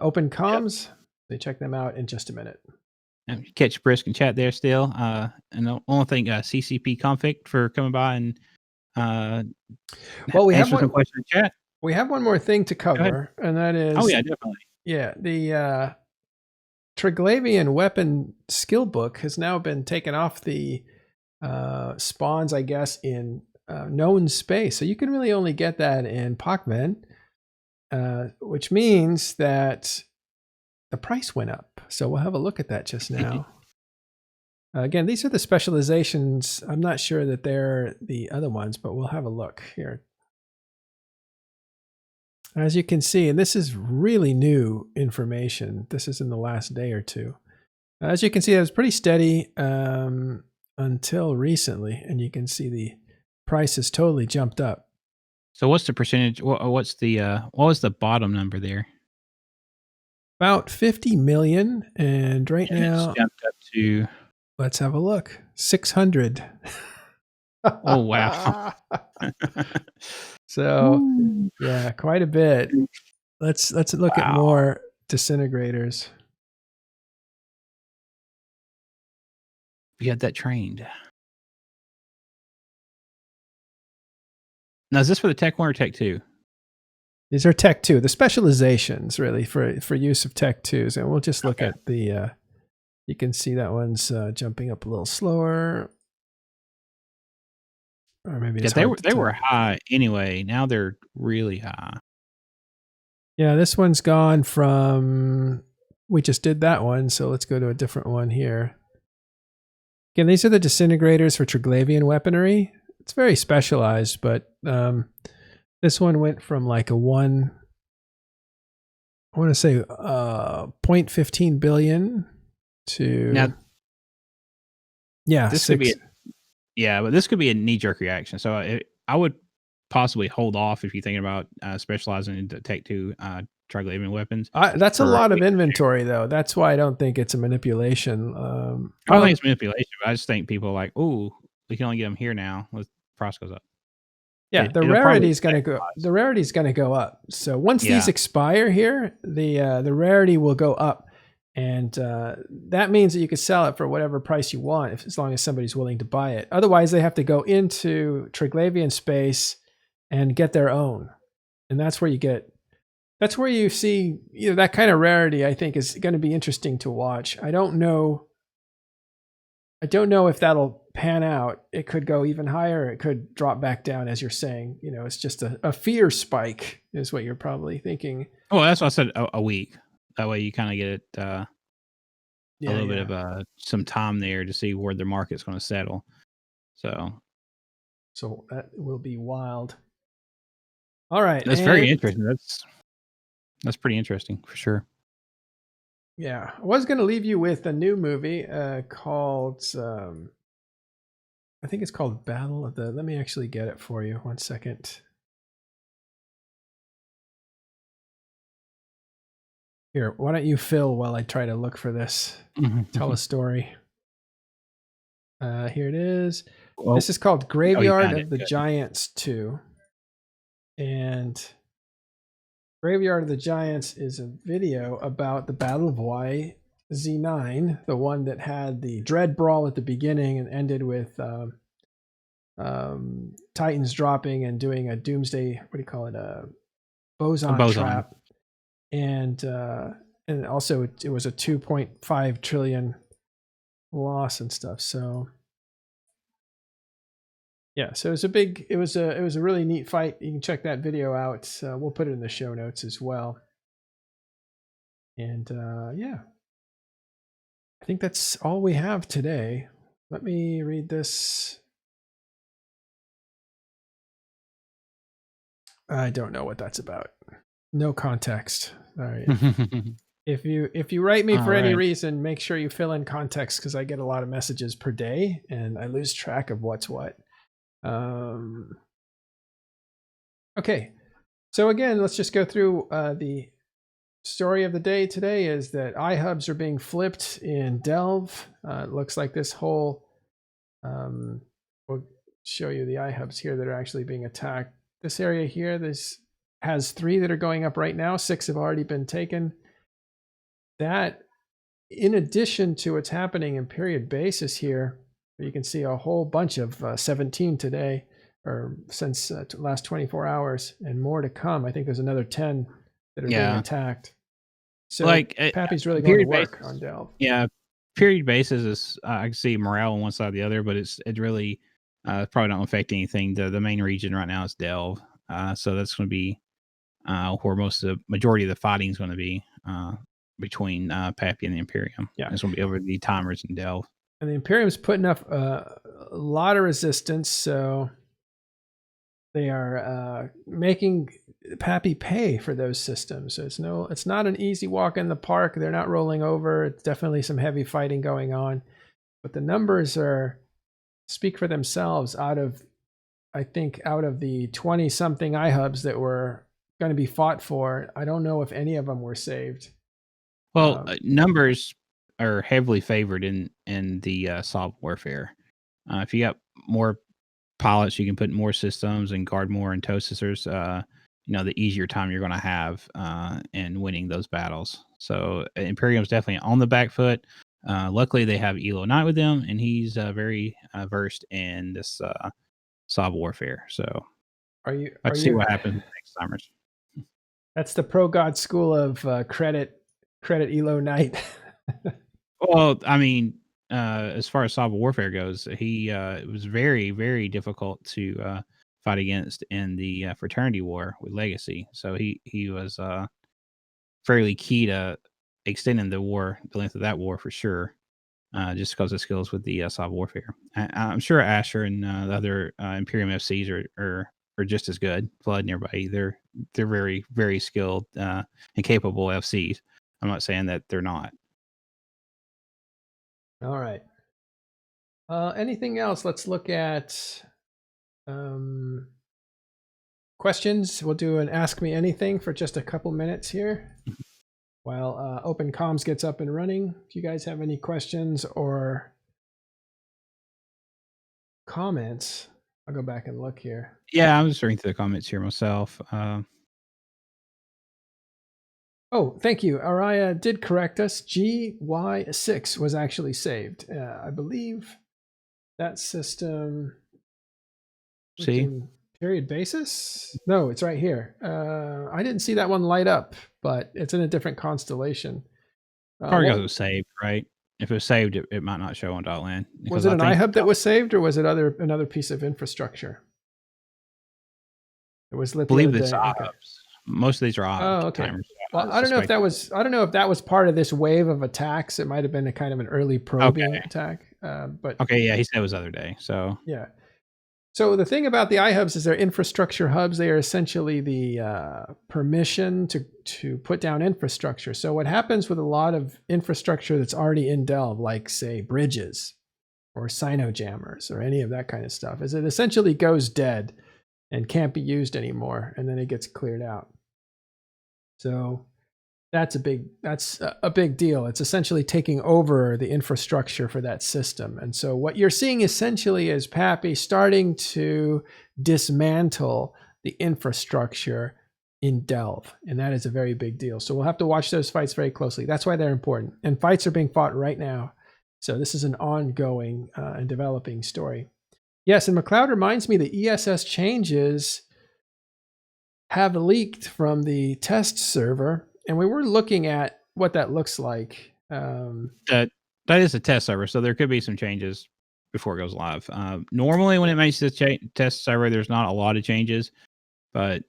Open Comms. Yep. So check them out in just a minute. Catch Brisk and chat there still. And I want to thank CCP Config for coming by and Well, we have answer some one. questions in chat. We have one more thing to ahead. cover, and that is Oh yeah, definitely. the Triglavian weapon skill book has now been taken off the spawns, I guess, in known space. So you can really only get that in Pakven, which means that the price went up. So we'll have a look at that just now. Again, these are the specializations. I'm not sure that they're the other ones, but we'll have a look here. As you can see, and this is really new information. This is in the last day or two. As you can see, it was pretty steady until recently, and you can see the price has totally jumped up. So what's the percentage? What was the bottom number there? About 50 million, and right now it's jumped up to. Let's have a look. 600. Oh wow! So yeah, quite a bit. Let's look at more disintegrators. You had that trained. Now, is this for the Tech 1 or Tech 2? These are Tech 2, the specializations really for use of Tech 2s. And we'll just look at the, you can see that one's jumping up a little slower. Or maybe it's they were high anyway. Now they're really high. Yeah, this one's gone from, we just did that one. So let's go to a different one here. Again, these are the disintegrators for Triglavian weaponry. It's very specialized, but this one went from like a 0.15 billion to now. Yeah, this could be. But this could be a knee-jerk reaction. So I would possibly hold off if you're thinking about specializing into Tech 2 Triglavian weapons. That's a lot of inventory, though. That's why I don't think it's a manipulation. I don't think it's manipulation, but I just think people are like, "Ooh, we can only get them here now." The price goes up. Yeah, the rarity is going to go. The rarity is going to go up. So once these expire here, the rarity will go up, and that means that you could sell it for whatever price you want, as long as somebody's willing to buy it. Otherwise, they have to go into Triglavian space and get their own, and that's where you get. That's where you see that kind of rarity. I think is going to be interesting to watch. I don't know if that'll pan out. It could go even higher. It could drop back down, as you're saying. It's just a fear spike is what you're probably thinking. Oh, that's why I said a week. That way you kind of get it a little bit of some time there to see where the market's going to settle. So that will be wild. All right. That's very interesting. That's pretty interesting for sure. Yeah. I was going to leave you with a new movie called, I think it's called Battle of the, let me actually get it for you. 1 second. Here, why don't you fill while I try to look for this? Tell a story. Here it is. Well, this is called Graveyard of the Giants 2. And Graveyard of the Giants is a video about the Battle of YZ9, the one that had the dread brawl at the beginning and ended with Titans dropping and doing a doomsday, a boson trap. And also it was a 2.5 trillion loss and stuff. So yeah, so it was a really neat fight. You can check that video out. We'll put it in the show notes as well. And I think that's all we have today. Let me read this. I don't know what that's about. No context. All right. If you write me for any reason, make sure you fill in context, because I get a lot of messages per day and I lose track of what's what. Okay, so again, let's just go through the story of the day today. Is that ihubs are being flipped in Delve. It looks like this whole we'll show you the ihubs here that are actually being attacked. This area here, this has 3 that are going up right now. 6 have already been taken. That, in addition to what's happening in period basis here, you can see a whole bunch of 17 today. or since last 24 hours, and more to come. I think there's another 10 that are being attacked. So like Pappy's really going to work basis, on Delve. Yeah, period basis is I can see morale on one side or the other, but it really probably don't affect anything. The main region right now is Delve, so that's going to be where majority of the fighting is going to be between Pappy and the Imperium. Yeah, it's going to be over the timers in Delve. And the Imperium's putting up a lot of resistance, so they are making Pappy pay for those systems. So it's not an easy walk in the park. They're not rolling over. It's definitely some heavy fighting going on, but the numbers speak for themselves. Out of the 20 something ihubs that were going to be fought for, I don't know if any of them were saved. Well, numbers are heavily favored in the solid warfare. If you got more pilots, you can put more systems and guard more and tow sisters. The easier time you're going to have in winning those battles. So Imperium's definitely on the back foot. Luckily, they have Elo Knight with them, and he's very versed in this solid warfare. So let's see what happens next timers. That's the Pro God school of credit Elo Knight. Well, I mean, as far as cyber warfare goes, it was very, very difficult to fight against in the fraternity war with Legacy. So he was fairly key to extending the length of that war for sure, just because of skills with the cyber warfare. I'm sure Asher and the other Imperium FCs are just as good. Flood and everybody, they're very, very skilled and capable FCs. I'm not saying that they're not. All right. Anything else? Let's look at questions. We'll do an Ask Me Anything for just a couple minutes here while Open Comms gets up and running. If you guys have any questions or comments, I'll go back and look here. Yeah, I'm just reading through the comments here myself. Oh, thank you. Araya did correct us. GY6 was actually saved. I believe that system. See? Period basis? No, it's right here. I didn't see that one light up, but it's in a different constellation. Probably because it was saved, right? If it was saved, it might not show on .land. Was it an ihub that was saved, or was it another piece of infrastructure? It was lit. I believe it's ihubs. Okay. Most of these are ihub okay. timers. Well, I don't know if that was part of this wave of attacks. It might have been a kind of an early probing attack. But okay, yeah, he said it was the other day. So yeah. So the thing about the ihubs is they're infrastructure hubs. They are essentially the permission to put down infrastructure. So what happens with a lot of infrastructure that's already in Delve, like say bridges or cynojammers or any of that kind of stuff, is it essentially goes dead and can't be used anymore, and then it gets cleared out. So that's a big deal. It's essentially taking over the infrastructure for that system. And so what you're seeing essentially is Pappy starting to dismantle the infrastructure in Delve. And that is a very big deal. So we'll have to watch those fights very closely. That's why they're important. And fights are being fought right now. So this is an ongoing and developing story. Yes, and McLeod reminds me the ESS changes have leaked from the test server. And we were looking at what that looks like. That is a test server, so there could be some changes before it goes live. Normally, when it makes the test server, there's not a lot of changes, but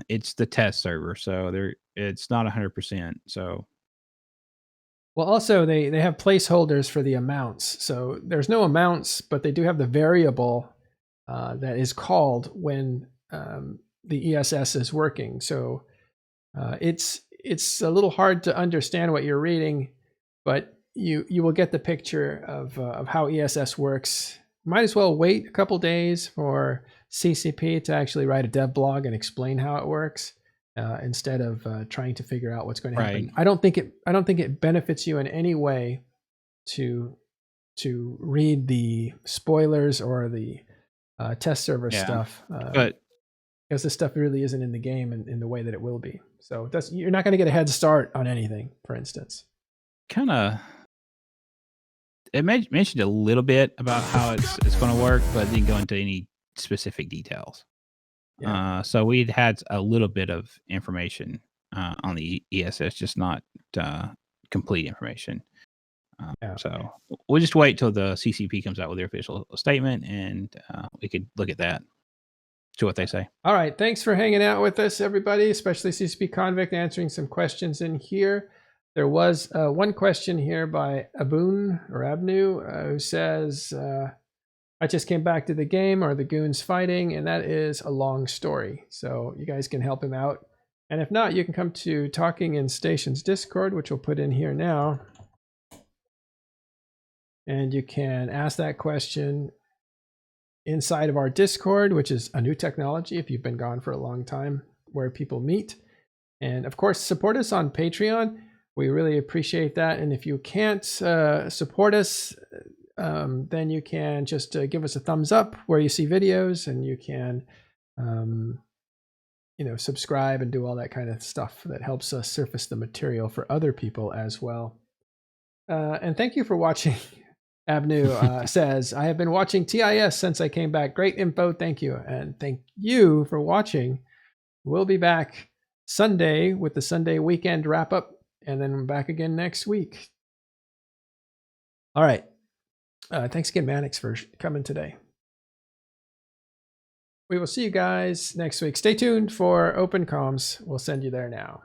it's the test server, so it's not 100%. So, well, also they have placeholders for the amounts. So there's no amounts, but they do have the variable that is called when the ESS is working. So it's a little hard to understand what you're reading, but you will get the picture of how ESS works. Might as well wait a couple days for CCP to actually write a dev blog and explain how it works instead of trying to figure out what's going to happen. I don't think it benefits you in any way to read the spoilers or the test server stuff. But because this stuff really isn't in the game in the way that it will be. So you're not going to get a head start on anything, for instance. It mentioned a little bit about how it's going to work, but didn't go into any specific details. Yeah. So we'd had a little bit of information on the ESS, just not complete information. Yeah. So we'll just wait till the CCP comes out with their official statement, and we could look at that, see what they say. All right. Thanks for hanging out with us, everybody, especially CCP Convict, answering some questions in here. There was one question here by Abnu, who says, I just came back to the game. Are the goons fighting? And that is a long story. So you guys can help him out. And if not, you can come to Talking in Stations Discord, which we'll put in here now. And you can ask that question inside of our Discord, which is a new technology if you've been gone for a long time, where people meet. And of course, support us on Patreon. We really appreciate that. And if you can't support us, then you can just give us a thumbs up where you see videos, and you can subscribe and do all that kind of stuff that helps us surface the material for other people as well. And thank you for watching. Abnu says, I have been watching TIS since I came back. Great info. Thank you. And thank you for watching. We'll be back Sunday with the Sunday weekend wrap up, and then we're back again next week. All right. Thanks again, Mannix, for coming today. We will see you guys next week. Stay tuned for Open Comms. We'll send you there now.